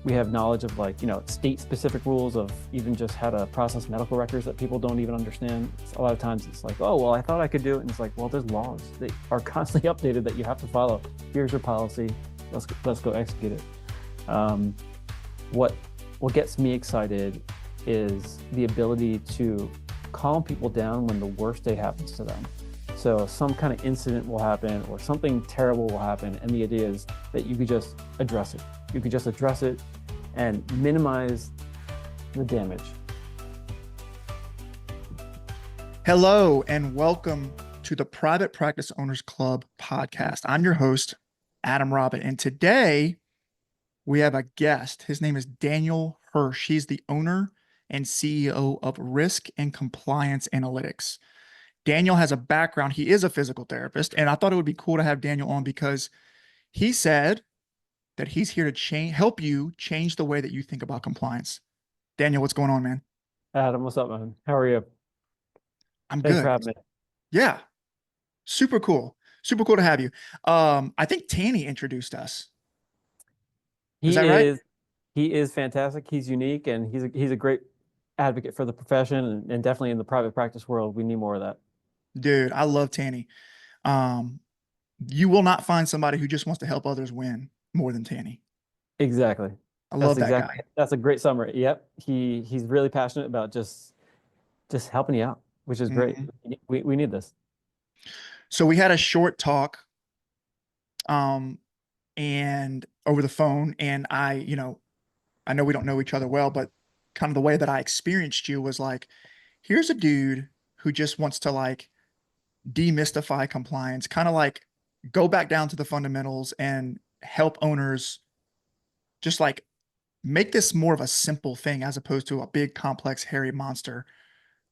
We have knowledge of state specific rules of even just how to process medical records that people don't even understand. A lot of times it's like, oh, well, I thought I could do it. And it's like, well, there's laws that are constantly updated that you have to follow. Here's your policy. Let's go execute it. What gets me excited is the ability to calm people down when the worst day happens to them. So some kind of incident will happen or something terrible will happen. And the idea is that you could just address it. You could just address it and minimize the damage. Hello, and welcome to the Private Practice Owners Club podcast. I'm your host, Adam Robin, and today we have a guest. His name is Daniel Hirsch. He's the owner and CEO of Risk and Compliance Analytics. Daniel has a background. He is a physical therapist, and I thought it would be cool to have Daniel on because he said that he's here to help you change the way that you think about compliance. Daniel, what's going on, man? Adam, what's up, man? How are you? I'm Thanks good. for having me. Yeah, super cool. Super cool to have you. I think Tanny introduced us. Is that right? He is fantastic. He's unique, and he's a great advocate for the profession, and definitely in the private practice world, we need more of that. Dude, I love Tanny. You will not find somebody who just wants to help others win more than Tanny. Exactly. I love that guy. That's a great summary. Yep. He's really passionate about just helping you out, which is great. We need this. So we had a short talk and over the phone, and I know we don't know each other well, but kind of the way that I experienced you was like, here's a dude who just wants to demystify compliance, kind of go back down to the fundamentals and help owners just make this more of a simple thing as opposed to a big, complex, hairy monster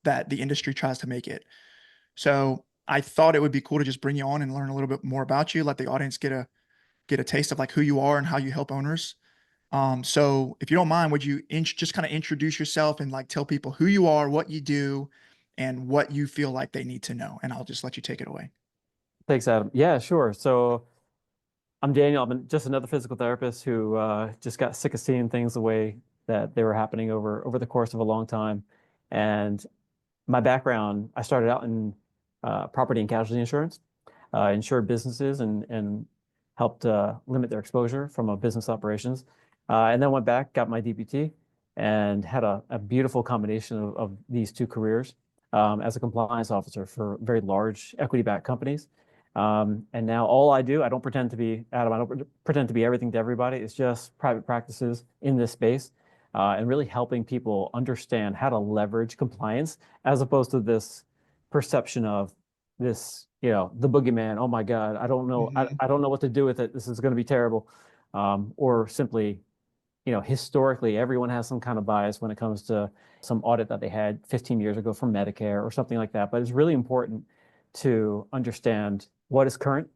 that the industry tries to make it. So I thought it would be cool to just bring you on and learn a little bit more about you, let the audience get a taste of who you are and how you help owners. So if you don't mind, would you just kind of introduce yourself and tell people who you are, what you do, and what you feel like they need to know? And I'll just let you take it away. Thanks, Adam. Yeah, sure. So I'm Daniel. I'm just another physical therapist who just got sick of seeing things the way that they were happening over the course of a long time. And my background, I started out in property and casualty insurance, insured businesses and helped limit their exposure from a business operations. And then went back, got my DPT, and had a beautiful combination of these two careers as a compliance officer for very large equity-backed companies. And now all I do, I don't pretend to be Adam. I don't pretend to be everything to everybody. It's just private practices in this space and really helping people understand how to leverage compliance as opposed to this perception of this, the boogeyman. Oh my God, I don't know. I don't know what to do with it. This is going to be terrible. Or simply, historically, everyone has some kind of bias when it comes to some audit that they had 15 years ago from Medicare or something like that. But it's really important to understand what is current,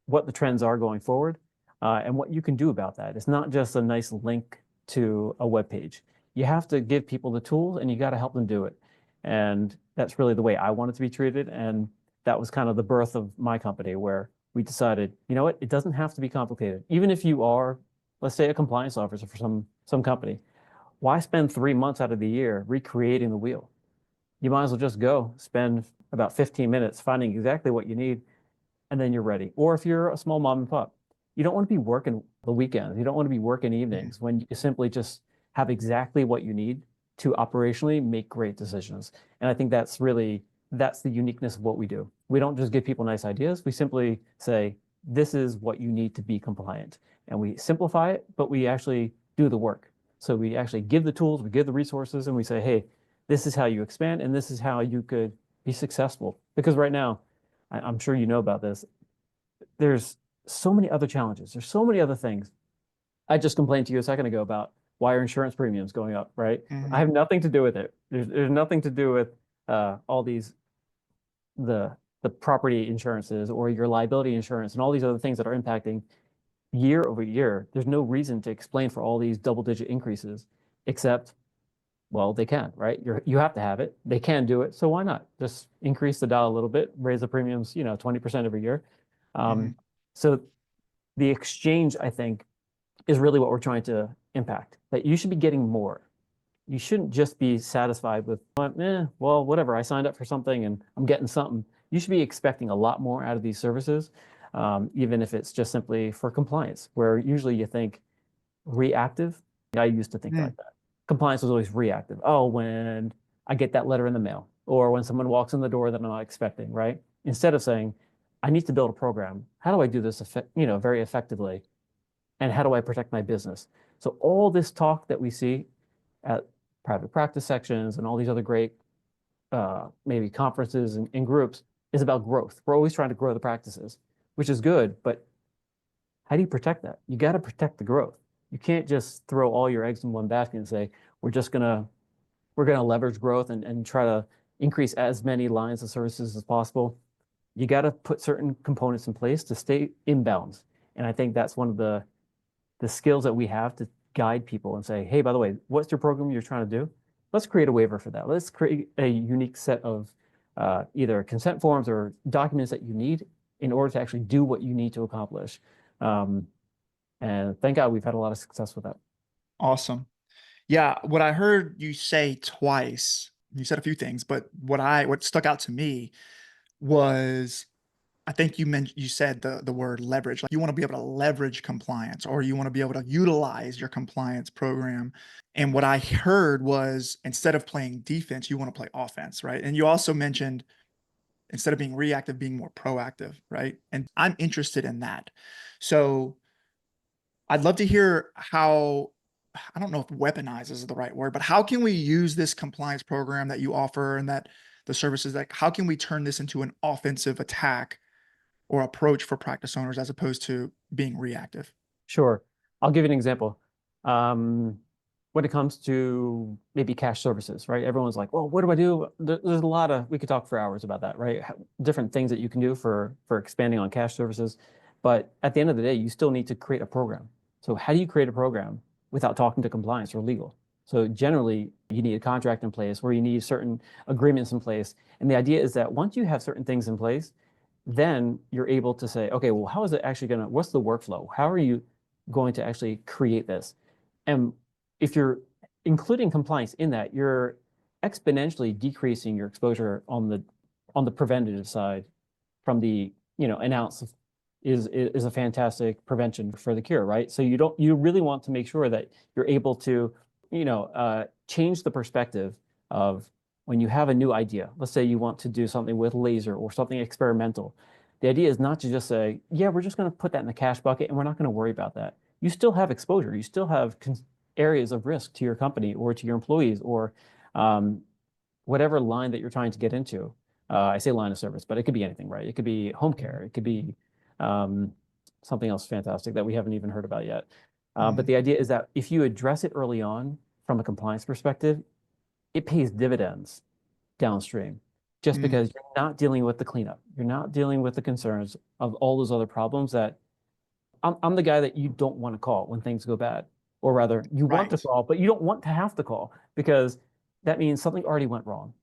what the trends are going forward, and what you can do about that. It's not just a nice link to a web page. You have to give people the tools and you got to help them do it. And that's really the way I wanted to be treated. And that was kind of the birth of my company, where we decided, you know what, it doesn't have to be complicated. Even if you are, let's say, a compliance officer for some company, why spend 3 months out of the year recreating the wheel? You might as well just go spend about 15 minutes finding exactly what you need, and then you're ready. Or if you're a small mom and pop, you don't want to be working the weekends. You don't want to be working evenings when you simply just have exactly what you need to operationally make great decisions. And I think that's the uniqueness of what we do. We don't just give people nice ideas. We simply say, this is what you need to be compliant. And we simplify it, but we actually do the work. So we actually give the tools, we give the resources, and we say, hey, this is how you expand, and this is how you could be successful. Because right now, I'm sure you know about this, there's so many other challenges. There's so many other things. I just complained to you a second ago about why are insurance premiums going up, right? I have nothing to do with it. There's nothing to do with all these, the property insurances or your liability insurance and all these other things that are impacting year over year. There's no reason to explain for all these double-digit increases, except, well, they can, right? You have to have it. They can do it. So why not just increase the dial a little bit, raise the premiums, 20% every year. So the exchange, I think, is really what we're trying to impact, that you should be getting more. You shouldn't just be satisfied with, well, whatever, I signed up for something and I'm getting something. You should be expecting a lot more out of these services, even if it's just simply for compliance, where usually you think reactive. I used to think Mm, like that. Compliance was always reactive. Oh, when I get that letter in the mail, or when someone walks in the door that I'm not expecting, right? Instead of saying, I need to build a program. How do I do this, very effectively? And how do I protect my business? So all this talk that we see at private practice sections and all these other great maybe conferences and groups is about growth. We're always trying to grow the practices, which is good, but how do you protect that? You got to protect the growth. You can't just throw all your eggs in one basket and say, we're gonna leverage growth and try to increase as many lines of services as possible. You got to put certain components in place to stay in balance. And I think that's one of the skills that we have to guide people and say, hey, by the way, what's your program you're trying to do? Let's create a waiver for that. Let's create a unique set of either consent forms or documents that you need in order to actually do what you need to accomplish. Um, and thank God we've had a lot of success with that. awesome. Yeah, what I heard you say twice, you said a few things, but what stuck out to me was I think you said the word leverage. Like you want to be able to leverage compliance or you want to be able to utilize your compliance program. And what I heard was instead of playing defense, you want to play offense, right? And you also mentioned instead of being reactive, being more proactive, right? And I'm interested in that. So I'd love to hear how, I don't know if weaponize is the right word, but how can we use this compliance program that you offer and that the services that how can we turn this into an offensive attack or approach for practice owners as opposed to being reactive? Sure. I'll give you an example. Um, when it comes to maybe cash services, right? Everyone's like, well, what do I do? There's a lot of, we could talk for hours about that, right? Different things that you can do for expanding on cash services. But at the end of the day, you still need to create a program. So how do you create a program without talking to compliance or legal? So generally, you need a contract in place where you need certain agreements in place. And the idea is that once you have certain things in place, then you're able to say, okay, well, how is it actually going to, what's the workflow? How are you going to actually create this? And if you're including compliance in that, you're exponentially decreasing your exposure on the preventative side from the, an ounce is a fantastic prevention for the cure, right? So you really want to make sure that you're able to, change the perspective of when you have a new idea. Let's say you want to do something with laser or something experimental. The idea is not to just say, yeah, we're just going to put that in the cash bucket and we're not going to worry about that. You still have exposure. You still have areas of risk to your company or to your employees or um, whatever line that you're trying to get into. I say line of service, but it could be anything, right? It could be home care. It could be um, something else fantastic that we haven't even heard about yet. But Mhm. the idea is that if you address it early on from a compliance perspective, it pays dividends downstream just Mm, because you're not dealing with the cleanup. You're not dealing with the concerns of all those other problems that I'm the guy that you don't want to call when things go bad. Or rather, you want to right. call, but you don't want to have to call because that means something already went wrong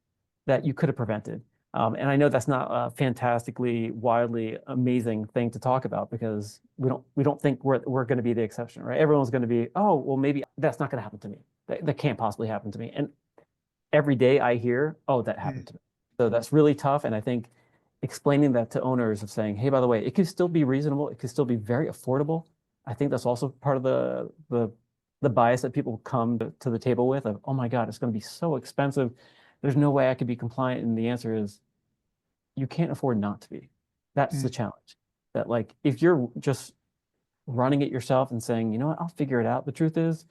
that you could have prevented. And I know that's not a fantastically, wildly amazing thing to talk about because we don't think we're going to be the exception, right? Everyone's going to be, oh, well, maybe that's not going to happen to me. That can't possibly happen to me. And every day I hear, oh, that Mm, happened to me. So that's really tough. And I think explaining that to owners of saying, hey, by the way, it could still be reasonable. It could still be very affordable. I think that's also part of the bias that people come to the table with of, oh my God, it's going to be so expensive. There's no way I could be compliant. And the answer is you can't afford not to be. That's the mm, challenge. That like if you're just running it yourself and saying, you know what, I'll figure it out. The truth is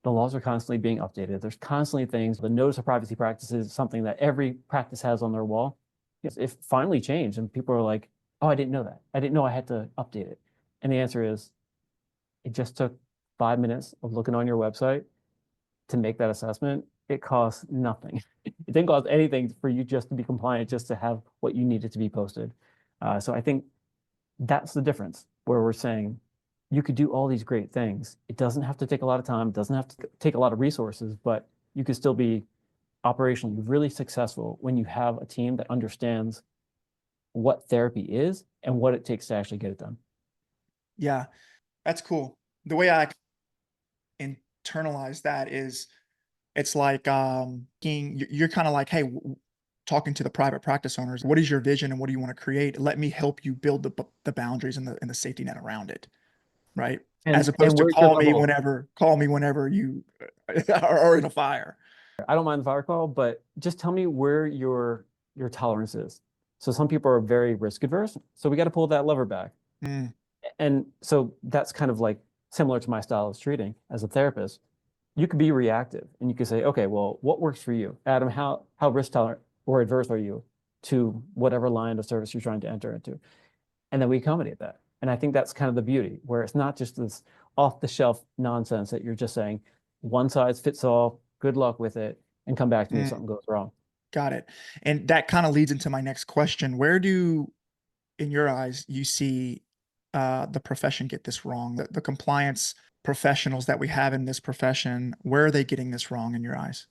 the laws are constantly being updated. There's constantly things. The notice of privacy practices is something that every practice has on their wall. It finally changed, and people are like, "Oh, I didn't know that. I didn't know I had to update it." And the answer is, it just took 5 minutes of looking on your website to make that assessment. It costs nothing. It didn't cost anything for you just to be compliant, just to have what you needed to be posted. So I think that's the difference where we're saying you could do all these great things. It doesn't have to take a lot of time, it doesn't have to take a lot of resources, but you could still be operationally really successful when you have a team that understands what therapy is and what it takes to actually get it done. yeah, that's cool. The way I internalize that is it's like you're kind of like, hey, talking to the private practice owners, what is your vision and what do you want to create? Let me help you build the boundaries and the safety net around it, right? As And opposed to where's your level? call me whenever you are in a fire. I don't mind the fire call, but just tell me where your tolerance is. So some people are very risk adverse, so we got to pull that lever back. Mm, And so that's kind of like similar to my style of treating as a therapist. You could be reactive and you could say, okay, well, what works for you? Adam, how risk tolerant or adverse are you to whatever line of service you're trying to enter into? And then we accommodate that. And I think that's kind of the beauty, where it's not just this off the shelf nonsense that you're just saying, one size fits all, good luck with it, and come back to me if mm, something goes wrong. got it. And that kind of leads into my next question. Where do, in your eyes, you see the profession get this wrong? The compliance professionals that we have in this profession, where are they getting this wrong in your eyes?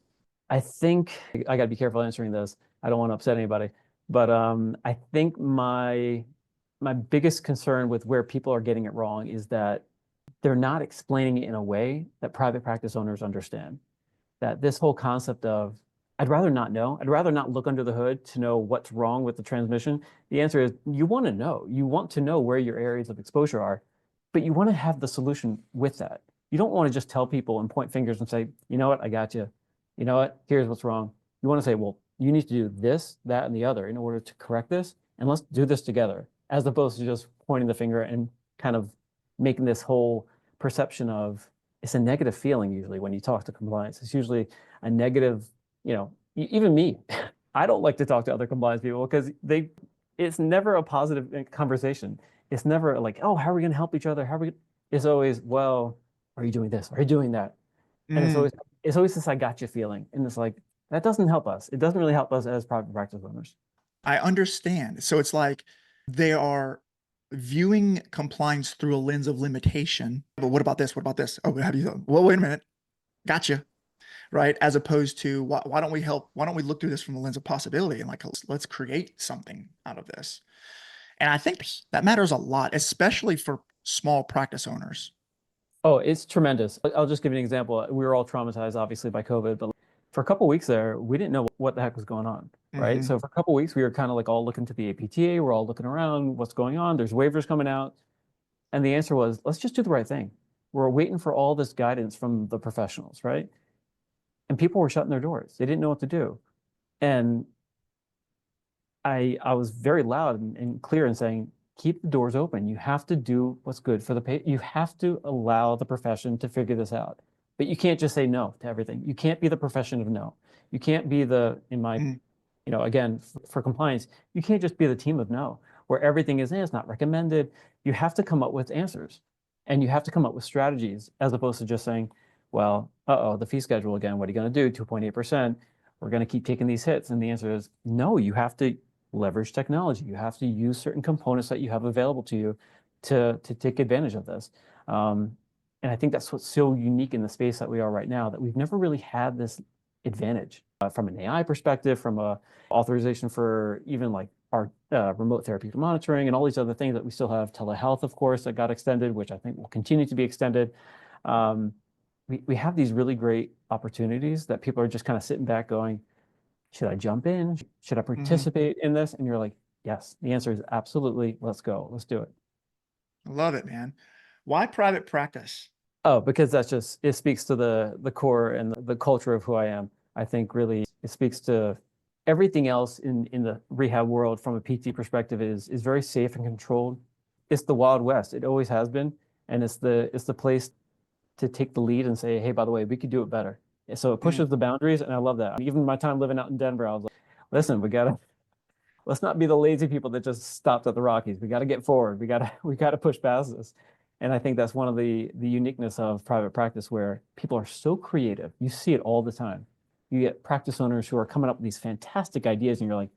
I think I got to be careful answering this. I don't want to upset anybody, but I think my biggest concern with where people are getting it wrong is that they're not explaining it in a way that private practice owners understand. That this whole concept of I'd rather not know. I'd rather not look under the hood to know what's wrong with the transmission. The answer is you want to know. You want to know where your areas of exposure are, but you want to have the solution with that. You don't want to just tell people and point fingers and say, you know what, I got you. You know what, here's what's wrong. You want to say, well, you need to do this, that, and the other in order to correct this, and let's do this together, as opposed to just pointing the finger and kind of making this whole perception of it's a negative feeling usually when you talk to compliance. It's usually a negative, even me, I don't like to talk to other compliance people because it's never a positive conversation. It's never like, oh, how are we going to help each other? It's always, well, are you doing this? Are you doing that? And Mm, it's always this I got you feeling. And it's like, that doesn't help us. It doesn't really help us as private practice owners. I understand. So it's like they are viewing compliance through a lens of limitation. But what about this? What about this? Oh, how do you? Well, wait a minute. Gotcha. Right. As opposed to why don't we help? Why don't we look through this from the lens of possibility and like let's create something out of this? And I think that matters a lot, especially for small practice owners. Oh, it's tremendous. I'll just give you an example. We were all traumatized, obviously, by COVID, but for a couple of weeks there, we didn't know what the heck was going on, right? Hmm. So for a couple of weeks, we were kind of like all looking to the APTA. We're all looking around, what's going on? There's waivers coming out. And the answer was, let's just do the right thing. We're waiting for all this guidance from the professionals, right? And people were shutting their doors. They didn't know what to do. And I was very loud and clear in saying, keep the doors open. You have to do what's good for the patient. You have to allow the profession to figure this out. But you can't just say no to everything. You can't be the profession of no. You can't be in my, Mm, again, for compliance, you can't just be the team of no, where everything is, it's not recommended. You have to come up with answers and you have to come up with strategies as opposed to just saying, well, uh-oh, the fee schedule again, what are you going to do? 2.8%. We're going to keep taking these hits. And the answer is no, you have to leverage technology. You have to use certain components that you have available to you to take advantage of this. And I think that's what's so unique in the space that we are right now, that we've never really had this advantage from an AI perspective, from a authorization for even like our remote therapeutic monitoring and all these other things that we still have. Telehealth, of course, that got extended, which I think will continue to be extended. Um, we have these really great opportunities that people are just kind of sitting back going, should I jump in? Should I hmm. participate in this? And you're like, yes, the answer is absolutely. Let's go. Let's do it. I love it, man. Why private practice? Oh, because that's just, it speaks to the core and the culture of who I am. I think really it speaks to everything else in the rehab world from a PT perspective is very safe and controlled. It's the Wild West. It always has been. And it's the place to take the lead and say, hey, by the way, we could do it better. And so it Mm, pushes the boundaries, and I love that. Even my time living out in Denver, I was like, listen, let's not be the lazy people that just stopped at the Rockies. We got to get forward. We got to push past this. And I think that's one of the uniqueness of private practice where people are so creative. You see it all the time. You get practice owners who are coming up with these fantastic ideas, and you're like,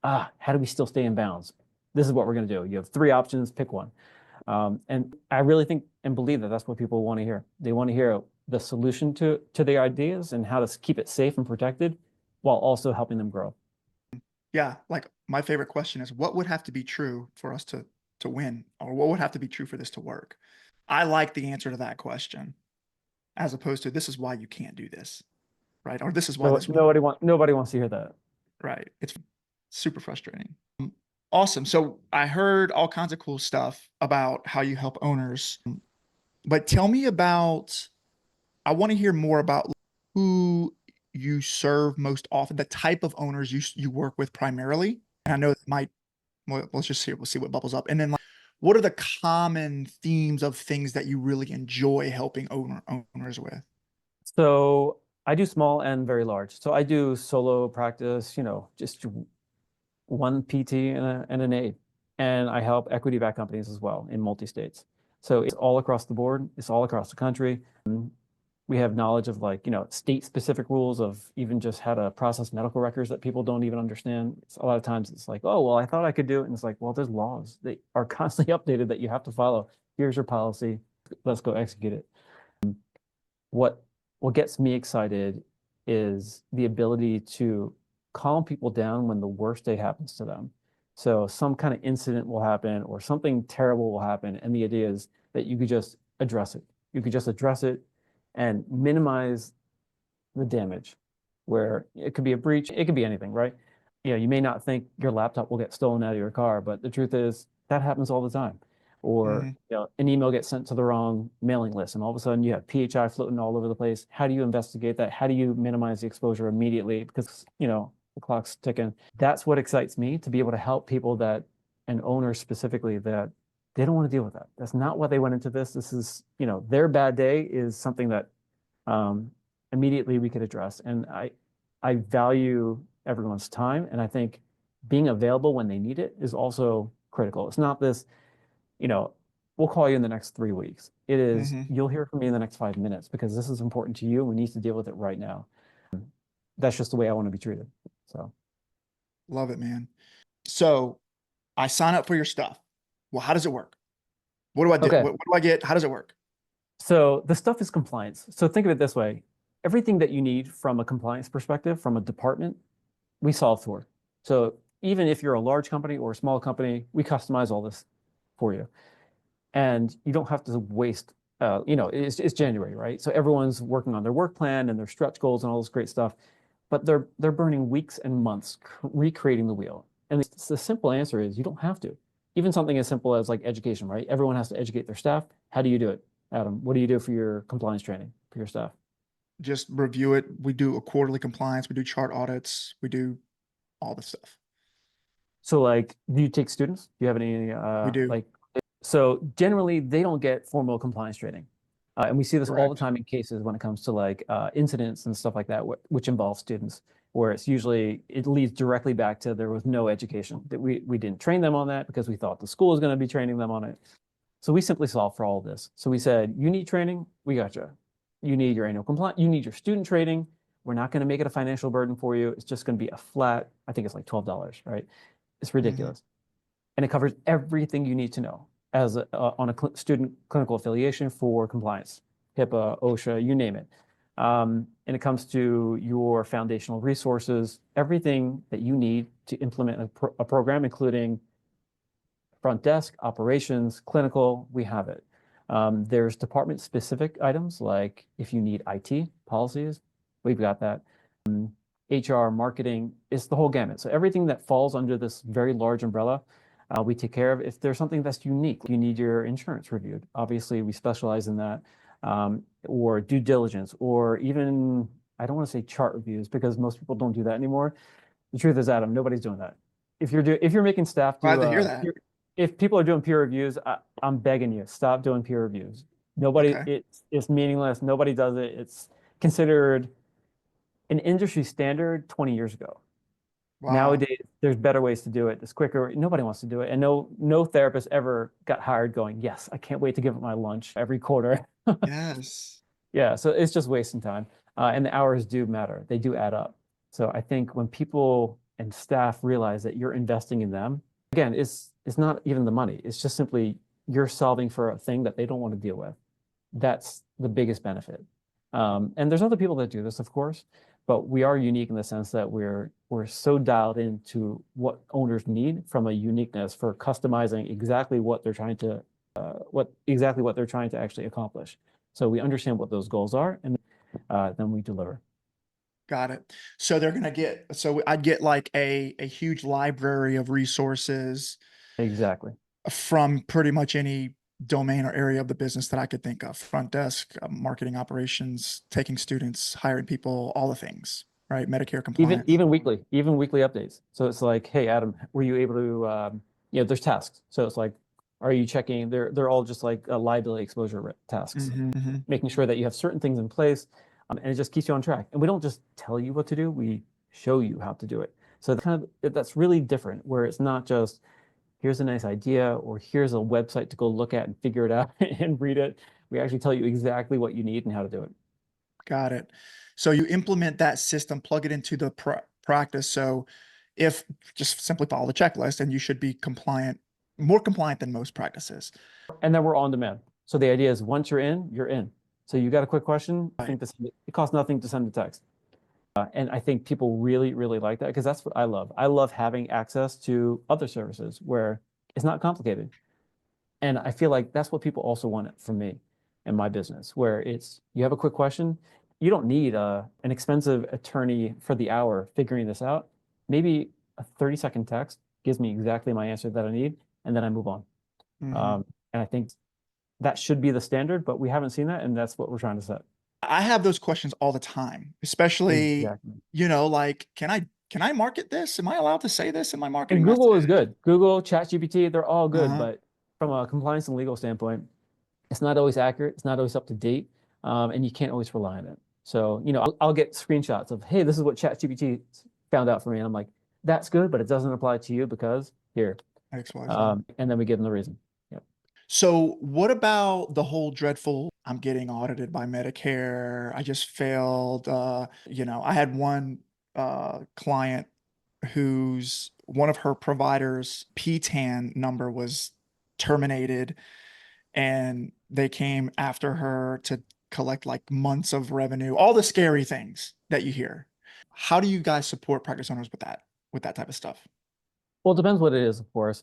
how do we still stay in bounds? This is what we're going to do. You have three options, pick one. And I really think and believe that that's what people want to hear. They want to hear the solution to their ideas and how to keep it safe and protected while also helping them grow. yeah, like my favorite question is what would have to be true for us to win, or what would have to be true for this to work? I like the answer to that question. as opposed to this is why you can't do this, right? Or this is why No, this would, nobody wants to hear that. right? It's super frustrating. Awesome. So I heard all kinds of cool stuff about how you help owners, but tell me about, I want to hear more about who you serve most often, the type of owners you work with primarily. And I know it might, well, let's just see, we'll see what bubbles up. And then like, what are the common themes of things that you really enjoy helping owners with? So I do small and very large. So I do solo practice, just one PT and an aide. And I help equity-backed companies as well in multi-states. So it's all across the board. It's all across the country. We have knowledge of like, state-specific rules of even just how to process medical records that people don't even understand. A lot of times it's like, oh, well, I thought I could do it. And it's like, well, there's laws that are constantly updated that you have to follow. Here's your policy. Let's go execute it. What what gets me excited is the ability to calm people down when the worst day happens to them. So some kind of incident will happen or something terrible will happen, and the idea is that you could just address it. You could just address it and minimize the damage, where it could be a breach, it could be anything, right? You may not think your laptop will get stolen out of your car, but the truth is that happens all the time. Or Hmm. an email gets sent to the wrong mailing list, and all of a sudden you have PHI floating all over the place. How do you investigate that? How do you minimize the exposure immediately? Because the clock's ticking. That's what excites me, to be able to help people that, and owners specifically, that they don't want to deal with that. That's not why they went into this. This is, their bad day is something that um, immediately we could address. And I value everyone's time, and I think being available when they need it is also critical. It's not this, you know, we'll call you in the next 3 weeks. It is, Hmm. you'll hear from me in the next 5 minutes because this is important to you. We need to deal with it right now. That's just the way I want to be treated. So, Love it, man. So I sign up for your stuff. Well, how does it work? What do I do? okay. What do I get? How does it work? So the stuff is compliance. So think of it this way. Everything that you need from a compliance perspective, from a department, we solve for. So even if you're a large company or a small company, we customize all this for you. And you don't have to waste, it's January, right? So everyone's working on their work plan and their stretch goals and all this great stuff, but they're burning weeks and months recreating the wheel. And the simple answer is you don't have to. Even something as simple as like education, right? Everyone has to educate their staff. How do you do it, Adam? What do you do for your compliance training for your staff? Just review it. We do a quarterly compliance. We do chart audits. We do all the stuff. So like, do you take students? Do you have any We do. like so generally they don't get formal compliance training. And we see this all the Correct. time in cases when it comes to like incidents and stuff like that, which involve students, where it's usually it leads directly back to there was no education, that we didn't train them on that because we thought the school was going to be training them on it. So we simply solved for all of this. So we said, you need training, we got you. You need your annual compliance, you need your student training. We're not going to make it a financial burden for you. It's just going to be a flat, I think it's like $12, right? It's Hmm. ridiculous. And it covers everything you need to know as on a student clinical affiliation for compliance, HIPAA, OSHA, you name it. And it comes to your foundational resources, everything that you need to implement a program, including front desk, operations, clinical, we have it. There's department specific items like if you need IT policies, we've got that. HR, marketing, it's the whole gamut. So everything that falls under this very large umbrella, we take care of. If there's something that's unique, you need your insurance reviewed. Obviously, we specialize in that, or due diligence, or even, I don't want to say chart reviews because most people don't do that anymore. The truth is, Adam, nobody's doing that. If you're making staff Glad do to hear that. if people are doing peer reviews, I'm begging you, stop doing peer reviews. Nobody, Okay. it's meaningless. Nobody does it. It's considered an industry standard 20 years ago. Wow. Nowadays, there's better ways to do it. It's quicker. Nobody wants to do it. And no therapist ever got hired going, yes, I can't wait to give up my lunch every quarter. Yes. Yeah, so it's just wasting time. And the hours do matter. They do add up. So I think when people and staff realize that you're investing in them, again, it's not even the money. It's just simply you're solving for a thing that they don't want to deal with. That's the biggest benefit. And there's other people that do this, of course, but we are unique in the sense that we're so dialed into what owners need from a uniqueness for customizing exactly what they're trying to what they're trying to actually accomplish. So we understand what those goals are, and then we deliver. Got it. So they're gonna get, so I'd get like a huge library of resources Exactly. from pretty much any domain or area of the business that I could think of. Front desk, marketing operations, taking students, hiring people, all the things, right? Medicare Even compliance. even weekly updates. So it's like, hey, Adam, were you able to, there's tasks. So it's like, are you checking? They're all just like liability exposure tasks, Mhm. making sure that you have certain things in place, and it just keeps you on track. And we don't just tell you what to do; we show you how to do it. So that's really different, where it's not just here's a nice idea or here's a website to go look at and figure it out and read it. We actually tell you exactly what you need and how to do it. Got it. So you implement that system, plug it into the practice. So if just simply follow the checklist and you should be compliant, more compliant than most practices. And then we're on demand. So the idea is once you're in, you're in. So you got a quick question, I Right. think it costs nothing to send a text. And I think people really, really like that because that's what I love. I love having access to other services where it's not complicated. And I feel like that's what people also want from me and my business, where it's you have a quick question, you don't need an expensive attorney for the hour figuring this out. Maybe a 30-second text gives me exactly my answer that I need, and then I move on. Mhm. And I think that should be the standard, but we haven't seen that, and that's what we're trying to set. I have those questions all the time, especially, Exactly. like, can I market this? Am I allowed to say this in my And marketing Google is message? good. Google, ChatGPT, they're all good, Uh-huh. but from a compliance and legal standpoint, it's not always accurate. It's not always up to date, and you can't always rely on it. So, I'll get screenshots of, hey, this is what ChatGPT found out for me, and I'm like, that's good, but it doesn't apply to you because here, XYZ. and then we give them the reason. Yeah. So what about the whole dreadful, I'm getting audited by Medicare. I just failed. I had one client whose one of her providers PTAN number was terminated and they came after her to collect like months of revenue, all the scary things that you hear. How do you guys support practice owners with that type of stuff? Well, it depends what it is, of course.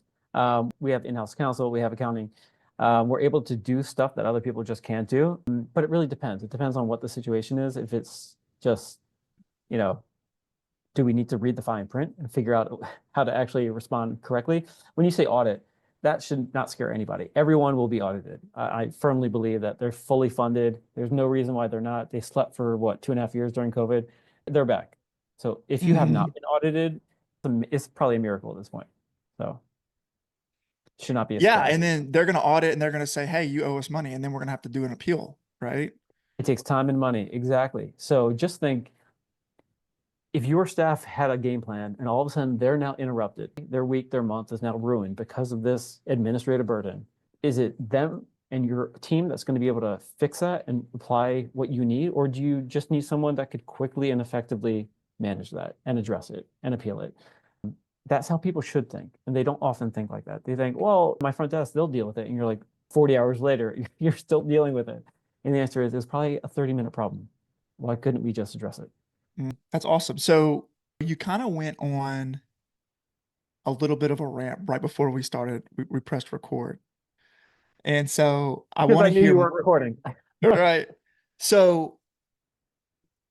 We have in-house counsel, we have accounting. We're able to do stuff that other people just can't do, but it really depends. It depends on what the situation is. If it's just, you know, do we need to read the fine print and figure out how to actually respond correctly? When you say audit, that should not scare anybody. Everyone will be audited. I firmly believe that they're fully funded. There's no reason why they're not. They slept for what, 2.5 years during COVID. They're back. So if you have Mhm. not been audited, it's probably a miracle at this point. So it should not be a Yeah, surprise. and then they're gonna audit and they're gonna say, "Hey, you owe us money," and then we're gonna have to do an appeal, right? It takes time and money. Exactly. So just think if your staff had a game plan and all of a sudden they're now interrupted, their week, their month is now ruined because of this administrative burden, is it them and your team that's going to be able to fix that and apply what you need? Or do you just need someone that could quickly and effectively manage that and address it and appeal it? That's how people should think. And they don't often think like that. They think, well, my front desk, they'll deal with it. And you're like 40 hours later, you're still dealing with it. And the answer is it's probably a 30-minute problem. Why couldn't we just address it? That's awesome. So you kind of went on a little bit of a rant right before we started. We pressed record, and so I Because want I to knew hear. you weren't recording. Right. So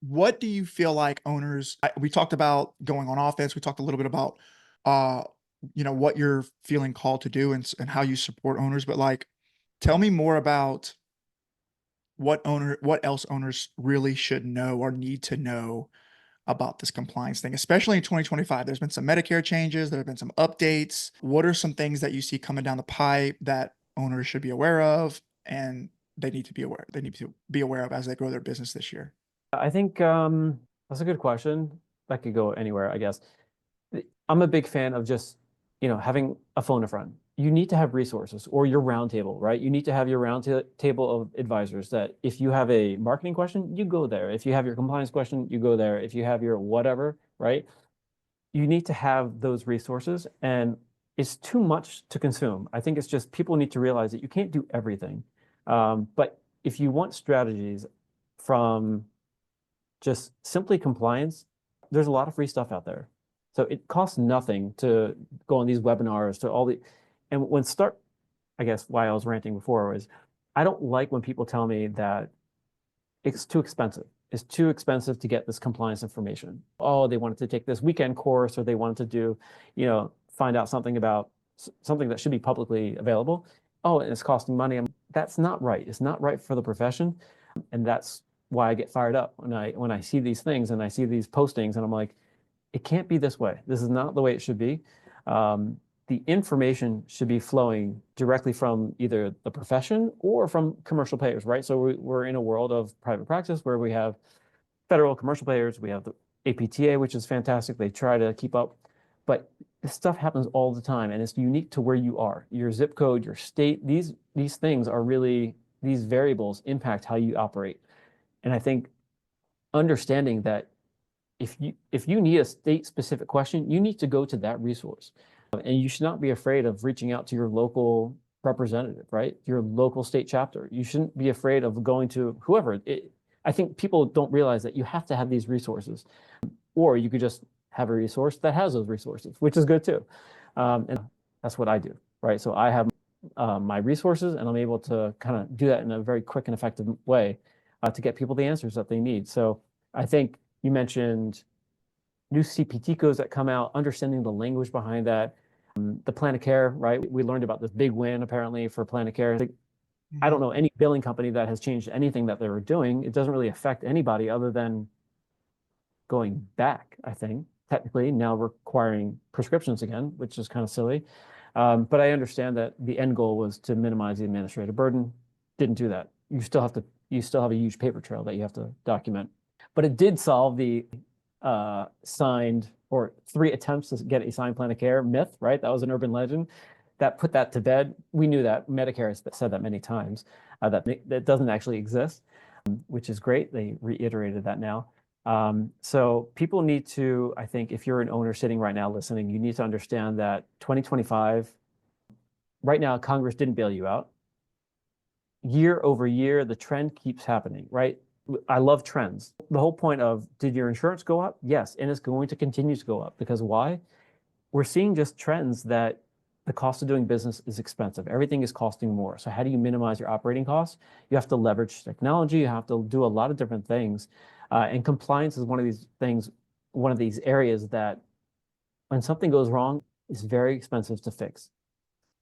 what do you feel like owners? We talked about going on offense. We talked a little bit about, uh, what you're feeling called to do and how you support owners. But like, tell me more about what else owners really should know or need to know about this compliance thing, especially in 2025. There's been some Medicare changes, there have been some updates. What are some things that you see coming down the pipe that owners should be aware of and they need to be aware of as they grow their business this year? I think that's a good question. That could go anywhere, I guess. I'm a big fan of just, having a phone a friend. You need to have resources or your roundtable, right? You need to have your table of advisors that if you have a marketing question, you go there. If you have your compliance question, you go there. If you have your whatever, right? You need to have those resources and it's too much to consume. I think it's just people need to realize that you can't do everything. But if you want strategies from just simply compliance, there's a lot of free stuff out there. So it costs nothing to go on these webinars to all the, and when start, I guess why I was ranting before was I don't like when people tell me that it's too expensive. It's too expensive to get this compliance information. Oh, they wanted to take this weekend course, or they wanted to do, find out something about something that should be publicly available. Oh, and it's costing money. That's not right. It's not right for the profession. And that's why I get fired up when I see these things and I see these postings, and I'm like, it can't be this way. This is not the way it should be. Um, the information should be flowing directly from either the profession or from commercial payers, right? So we're in a world of private practice where we have federal commercial payers, we have the APTA, which is fantastic. They try to keep up, but this stuff happens all the time, and it's unique to where you are, your zip code, your state. These things are really, these variables impact how you operate. And I think understanding that if you need a state specific question, you need to go to that resource. And you should not be afraid of reaching out to your local representative, right? Your local state chapter. You shouldn't be afraid of going to whoever. I think people don't realize that you have to have these resources, or you could just have a resource that has those resources, which is good too. And that's what I do, right? So I have my resources, and I'm able to kind of do that in a very quick and effective way to get people the answers that they need. So I think you mentioned new CPT codes that come out, understanding the language behind that. The plan of care, right? We learned about this big win apparently for plan of care. I don't Mhm. know any billing company that has changed anything that they were doing. It doesn't really affect anybody other than going back, I think, technically now requiring prescriptions again, which is kind of silly. But I understand that the end goal was to minimize the administrative burden. Didn't do that. You still have a huge paper trail that you have to document. But it did solve the signed or 3 attempts to get a signed plan of care myth, right? That was an urban legend. That put that to bed. We knew that. Medicare has said that many times, that doesn't actually exist, which is great. They reiterated that now. So people need to, I think, if you're an owner sitting right now listening, you need to understand that 2025, right now, Congress didn't bail you out. Year over year, the trend keeps happening, right? I love trends. The whole point of, did your insurance go up? Yes, and it's going to continue to go up because why? We're seeing just trends that the cost of doing business is expensive. Everything is costing more. So how do you minimize your operating costs? You have to leverage technology. You have to do a lot of different things. And compliance is one of these things, one of these areas that when something goes wrong, it's very expensive to fix.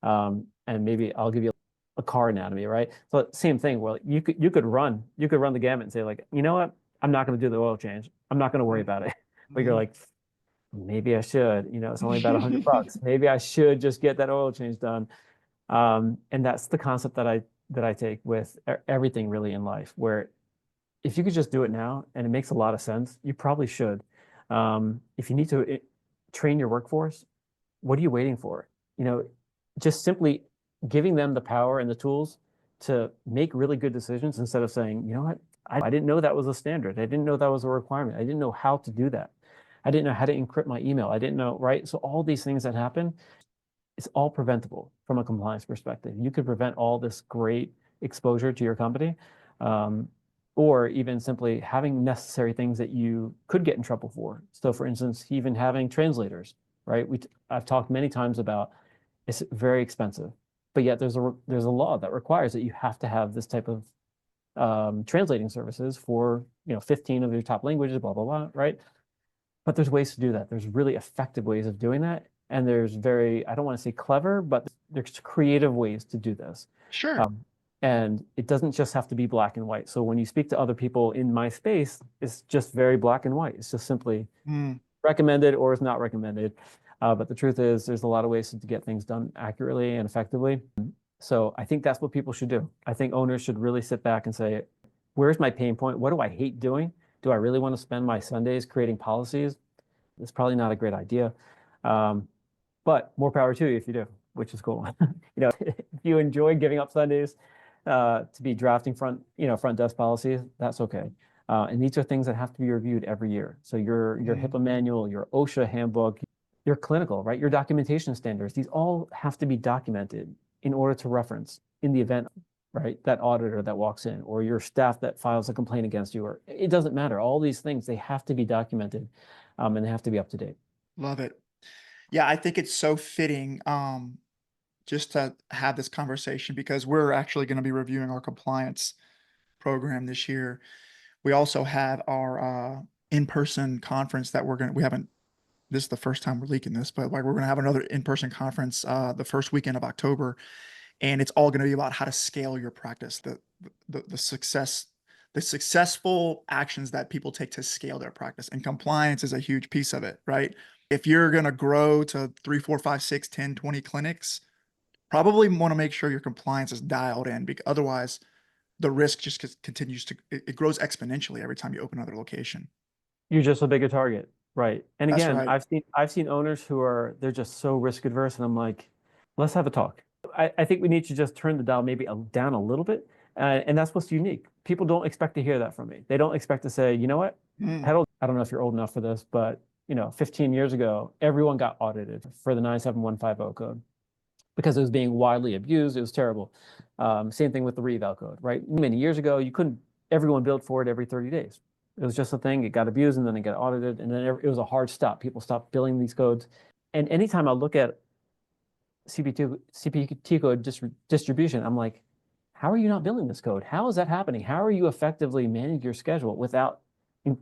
And maybe I'll give you a car anatomy, right? So same thing. Well, you could run the gamut and say like, you know what? I'm not going to do the oil change. I'm not going to worry about it. But you're Mhm. like, maybe I should. It's only about $100. Maybe I should just get that oil change done. And that's the concept that I take with everything really in life, where if you could just do it now and it makes a lot of sense, you probably should. If you need to train your workforce, what are you waiting for? You know, just simply giving them the power and the tools to make really good decisions instead of saying, you know what, I didn't know that was a standard. I didn't know that was a requirement. I didn't know how to do that. I didn't know how to encrypt my email. I didn't know, right? So all these things that happen, it's all preventable from a compliance perspective. You could prevent all this great exposure to your company, um, or even simply having necessary things that you could get in trouble for. So, for instance, even having translators, right? I've talked many times about it's very expensive, but yet there's a law that requires that you have to have this type of translating services for 15 of your top languages, blah blah blah, right? But there's ways to do that. There's really effective ways of doing that. And there's I don't want to say clever, but there's creative ways to do this. Sure. Um, and it doesn't just have to be black and white. So when you speak to other people in my space, it's just very black and white. It's just simply Mm. recommended or is not recommended. But the truth is, there's a lot of ways to get things done accurately and effectively. So I think that's what people should do. I think owners should really sit back and say, where's my pain point? What do I hate doing? Do I really want to spend my Sundays creating policies? It's probably not a great idea. Um, but more power to you if you do, which is cool. If you enjoy giving up Sundays to be drafting front desk policies, that's okay. And these are things that have to be reviewed every year. So your Mm. HIPAA manual, your OSHA handbook, your clinical, right? Your documentation standards, these all have to be documented in order to reference in the event, right? That auditor that walks in, or your staff that files a complaint against you, or it doesn't matter. All these things, they have to be documented, and they have to be up to date. Love it. Yeah, I think it's so fitting. just to have this conversation because we're actually going to be reviewing our compliance program this year. We also have our in-person conference that we haven't, this is the first time we're leaking this, but like we're going to have another in-person conference the first weekend of October, and it's all going to be about how to scale your practice, the successful actions that people take to scale their practice, and compliance is a huge piece of it, right? If you're going to grow to 3, 4, 5, 6, 10, 20 clinics, probably want to make sure your compliance is dialed in, because otherwise the risk just continues to, it grows exponentially every time you open another location. You're just a bigger target, right? And That's again, right. I've seen owners who they're just so risk adverse, and I'm like, let's have a talk. I think we need to just turn the dial maybe down a little bit, and that's what's unique. People don't expect to hear that from me. They don't expect to say, you know what, Mm, I don't know if you're old enough for this, but 15 years ago, everyone got audited for the 97150 code because it was being widely abused. It was terrible. Same thing with the reval code, right? Many years ago, you couldn't, everyone billed for it every 30 days. It was just a thing. It got abused and then it got audited. And then it was a hard stop. People stopped billing these codes. And anytime I look at CPT code distribution, I'm like, how are you not billing this code? How is that happening? How are you effectively managing your schedule without,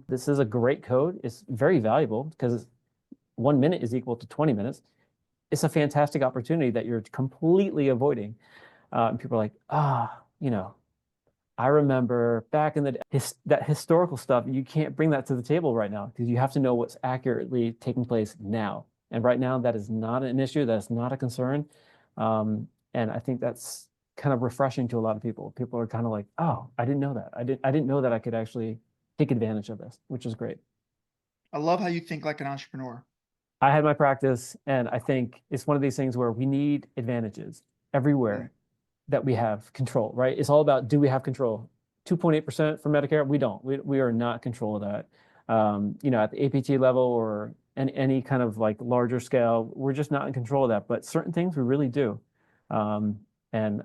this is a great code. It's very valuable because 1 minute is equal to 20 minutes. It's a fantastic opportunity that you're completely avoiding. And people are like, I remember back in the that historical stuff. You can't bring that to the table right now because you have to know what's accurately taking place now. And right now, that is not an issue. That's not a concern. And I think that's kind of refreshing to a lot of people. People are kind of like, oh, I didn't know that. I didn't know that I could actually take advantage of this, which is great. I love how you think like an entrepreneur. I had my practice, and I think it's one of these things where we need advantages Mm, everywhere that we have control, right? It's all about, do we have control? 2.8% for Medicare, we don't. We are not in control of that. At the APT level or any kind of like larger scale, we're just not in control of that. But certain things we really do. And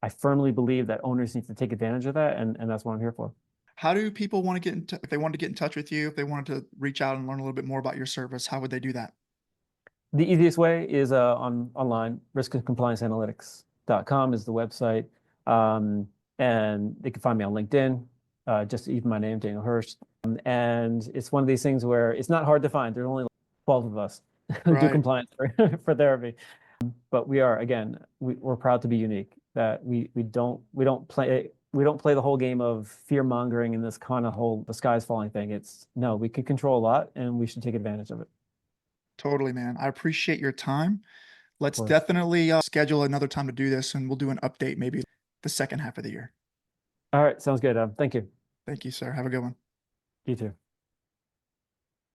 I firmly believe that owners need to take advantage of that, and that's what I'm here for. How do people want to get if they wanted to get in touch with you, if they wanted to reach out and learn a little bit more about your service, how would they do that? The easiest way is online. Riskandcomplianceanalytics.com is the website. And they can find me on LinkedIn, just even my name, Daniel Hirsch. And it's one of these things where it's not hard to find. There are only like 12 of us who do Right. compliance for therapy. But we are, again, we're proud to be unique, that we don't play the whole game of fear mongering and this kind of whole the sky's falling thing. It's no, we can control a lot and we should take advantage of it. Totally, man. I appreciate your time. Of Let's course. definitely schedule another time to do this, and we'll do an update maybe the second half of the year. All right, sounds good. Thank you. Thank you, sir. Have a good one. You too.